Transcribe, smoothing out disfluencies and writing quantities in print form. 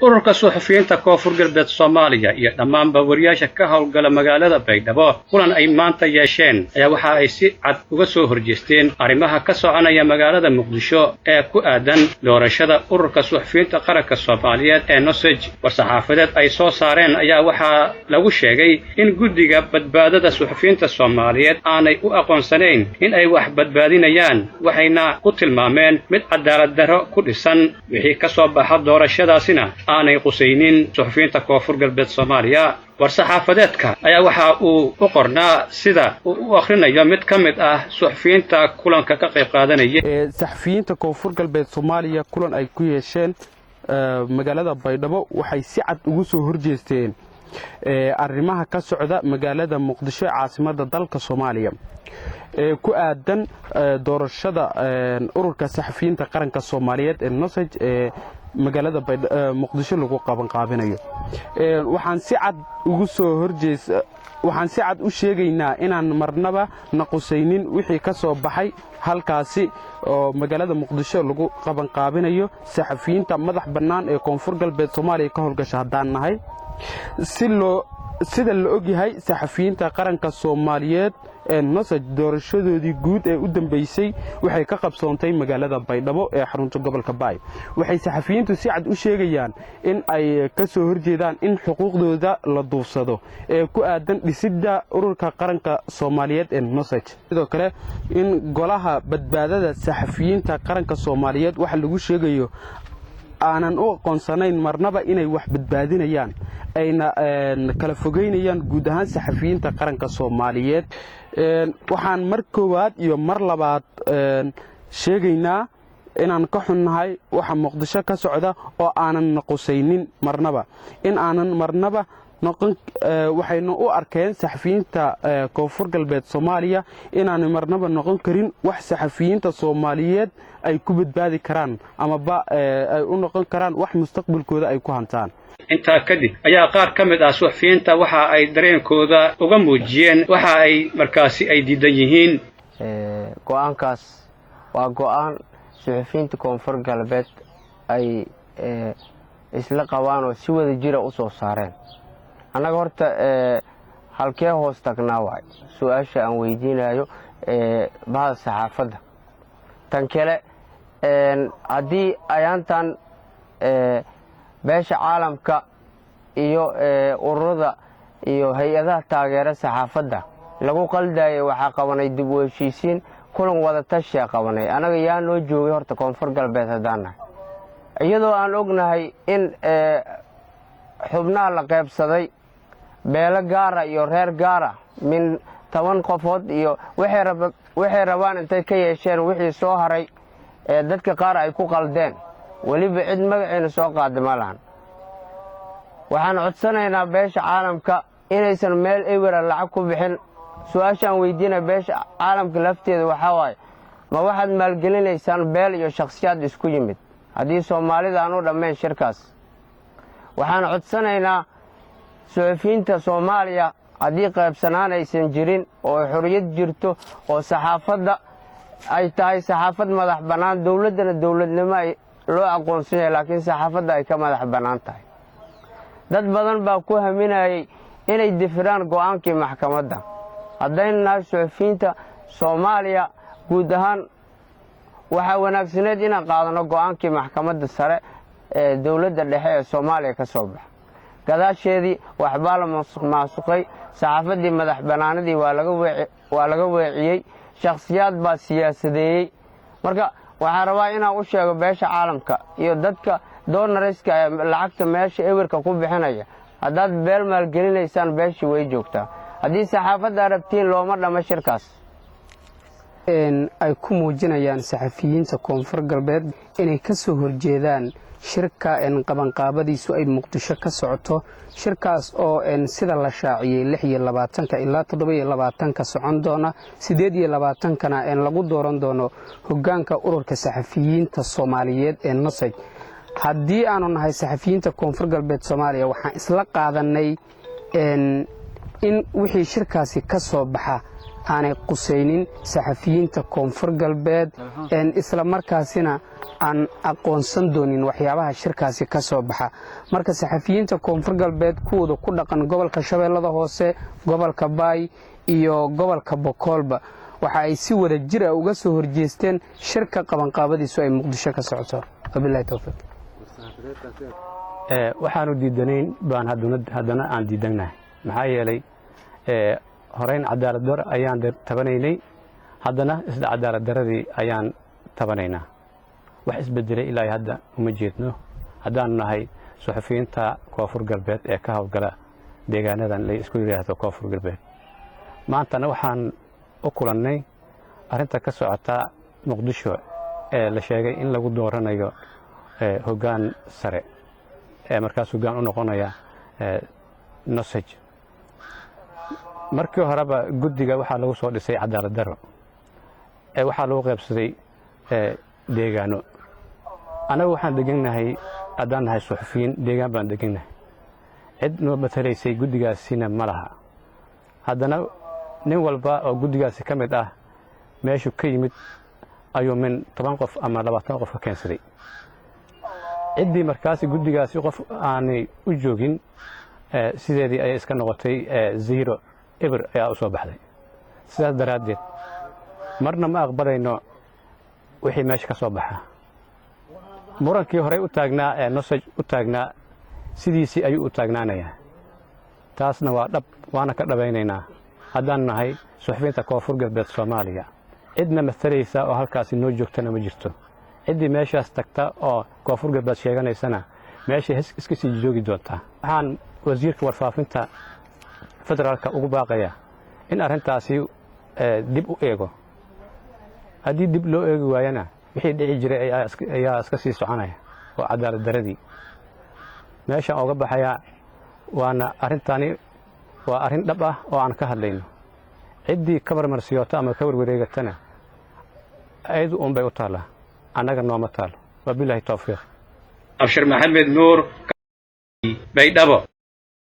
ururka suxufiyiinta koonfur galbeed Soomaaliya iyo dhammaan bawariyaasha ka howlgala magaalada Baydhabo kulan ay maanta yeesheen ayaa waxa ay si cad uga soo horjeesteen arrimaha ka soconaya magaalada Muqdisho ee ku aadan doorashada ururka suxufiyiinta qaranka Soomaaliyeed ee NUSAJ war-saxaafadeed ay soo saareen ayaa waxaa lagu sheegay in guddiga badbaadada suxufiyiinta Soomaaliyeed aanay u aqoonsanayn in ay wax badbaadinayaan waxayna ku tilmaameen mid cadaalad darro ku dhisan wixii ka soo baxa doorashadaasina aanay qusaynin suxufiyiinta koonfur galbeed Soomaaliya war-saxaafadeedka ayaa waxa uu u qornaa sida uu u akhrinayo mid ka mid ah suxufiyiinta kulanka ka qayb qaadanaya saxufiyiinta koonfur galbeed Soomaaliya kulan ay ku yeesheen magaalada Baydhabo waxay si cad ugu soo horjeesteen arrimaha ka socda magaalada Muqdisho caasimadda dalka Soomaaliya ku aadan doorashada ururka saxufiyiinta qaranka Soomaaliyeed ee NUSAJ magaalada Muqdisho lagu qabanqaabinayo waxaan si cad u sheegaynaa inaan marnaba naqusaynin wixii ka soo baxay halkaasi oo magaalada Muqdisho lagu qabanqaabinayo saxufiyiinta madax bannaan ee koonfur galbeed Soomaaliya ka howlgasha haddaan nahay sida la ogyahay saxufiyiinta qaranka Soomaaliyeed ee NUSAJ doorashadoodii guud ee u dambeysay waxay ka qabsoontay magaalada Baydhabo ee xarunta gobolka Baay waxay saxufiyiintu si cad u sheegayaan in ay ka soo horjeedaan in xuquuqdooda la duufsado ee ku aadan dhisidda ururka qaranka Soomaaliyeed ee NUSAJ sidoo kale in golaha badbaadada saxufiyiinta qaranka Soomaaliyeed waxa lagu sheegayo aanan u aqoonsanayn marnaba inay wax badbaadinayaan ayna kala fogeynayaan guud ahaan saxufiyiinta qaranka Soomaaliyeed waxaan mar koowaad iyo mar labaad sheegaynaa inaan ka xunnahay waxa Muqdisho ka socda oo aanan naqusaynin marnaba in aanan marnaba waxayna u arkeen saxufiyiinta koonfur galbeed Soomaaliya inaan marnaba noqon karin wax saxufiyiinta Soomaaliyeed ay ku badbaadi karaan ama ay u noqon karaan wax mustaqbalkooda ay ku hantaan intaa kadib ayaa qaar ka mid ah suxufiyiinta waxa ay dareenkooda uga muujiyeen waxa ay markaasi ay diidan yihiin go'aankaas waa go'aan suxufiyiinta koonfur galbeed ay isla qabaan oo si wada jira u soo saareen annaga horta halkee hoos tagnaa waay su'aasha aan weydiinayo bahda saxaafadda tan kale haddii ayaantan beesha caalamka iyo ururada iyo hay-adaha taageera saxaafadda lagu qaldayay waxaa qabanay dib u heshiisiin kulan wada tashiya qabanay annaga yaa noo joogay horta koonfur galbeed haddaan nahay iyadoo aan ognahay in xubnaha la qaybsaday beelo gaara iyo reer gaara min 10 qofood iyo waxay rabaan intay ka yeesheen wixii soo haray dadka qaar ay ku qaldeen weliba cid magaceena soo qaada ma lahan waxaan codsanaynaa beesha caalamka inaysan meel ewera lacag ku bixin su'aashaan weydiinay beesha caalamka lafteeda waxaa waaye ma waxaad maalgelinaysaan beel iyo shakhsiyaad isku yimid haddii Soomaalida aan u dhammayn shirkaas waxaan codsanaynaa suxufiyiinta Soomaaliya haddii qaybsanaan aysan jirin oo xorriyad jirto oo saxaafadda ay tahay saxaafad madax bannaan dowladdana dowladnimo loo aqoonsan yahay laakiin saxaafadda ay ka madax bannaan tahay dad badan baa ku haminayay inay difiraan go'aankii maxkamadda haddayna nahay suxufiyiinta Soomaaliya guud ahaan waxaa wanaagsaneed inaan qaadano go'aankii maxkamadda sare ee dowladda dhexe ee Soomaaliya ka soo baxa gadaasheedii waxbaa la maasuqay saxaafaddii madax bannaanadii waa laga weeciyey shakhsiyaad baa siyaasadeeyey marka waxaan rabaa inaan u sheego beesha caalamka iyo dadka doonarayska ee lacagta meesha ewerka ku bixinaya haddaad beel maalgelinaysaan beeshii way joogtaa haddii saxaafadda arabtiin looma dhama shirkaas ay ku muujinayaan saxafiyiinta koonfur galbeed inay ka soo horjeedaan shirka qabanqaabadiisu ay Muqdisho ka socoto shirkaas oo sida la shaaciyay 26 ilaa 27 socon doona 28kana lagu dooran doono hoggaanka ururka saxafiyiinta Soomaaliyeed ee NUSAJ haddii aanu nahay saxafiyiinta koonfur galbeed Soomaaliya waxaan isla qaadanay in wixii shirkaasi ka soo baxa aanay qusaynin saxafiyiinta koonfur galbeed isla markaasina aan aqoonsan doonin waxyaabaha shirkaasi ka soo baxa marka saxafiyiinta koonfur galbeed kuwooda ku dhaqan gobolka shabeellada hoose gobolka baay iyo gobolka bokoolba waxa ay si wada jir ah uga soo horjeesteen shirka qabanqaabadiisu ay muqdisho ka socoto wabillahi tawfiiq waxaanu diidanayn baan haddana aan diidanahay maxaa yeelay horeyn cadaalad dar ayaan tabanaynay haddana isla cadaalad daradii ayaan tabanaynaa wax isbedelay ilaa hadda uma jeedno haddaanu nahay suxufiyiinta koonfur galbeed ee ka howlgala deegaanadan la isku yidhaahdo koonfur galbeed maantana waxaan u kulannay arrinta ka socota muqdisho ee la sheegay in lagu dooranayo hoggaan sare ee markaas hoggaan u noqonaya nosaj markii horeba guddiga waxaa lagu soo dhisay cadaalad daro waxaa lagu qaybsaday deegaano annaga waxaan degannahay haddaan nahay suxufiyiin deegaan baan degannahay cid noo matalaysay guddigaasina ma laha haddana nin walba oo guddigaasi ka mid ah meeshuu ka yimid ayuu min 10 qof ama 20 qof ka keensaday ciddii markaasi guddigaasi qof aanay u joogin sideedii ayay iska noqotay zero eber ayaa u soo baxday sidaas daraaddeed marna ma aqbalayno wixii meesha ka soo baxa murankii horey u taagnaa ee nosaj u taagnaa sidiisii ayuu u taagnaanayaa taasna waa dhab waana ka dhabaynaynaa haddaan nahay suxufiyiinta koonfur galbeed Soomaaliya cidna matalaysa oo halkaasi noo joogtana ma jirto ciddii meeshaas tagta oo koonfur galbeed sheeganaysana meesha iska sii joogi doontaa waxaan wasiirka warfaafinta federaalka ugu baaqaya in arrintaasi dib u eego haddii dib loo eegi waayana wixii dhici jiray ayaa iska sii soconaya oo cadaalad daradii meeshaan uga baxaya waana arrintani waa arrin dhab ah oo aan ka hadlayno ciddii ka marmarsiyoota ama ka warwareegatana ayadu unbay u taallaa annaga nooma taalo wabilaahi tawfiiq abshir maxamed nuur baydhabo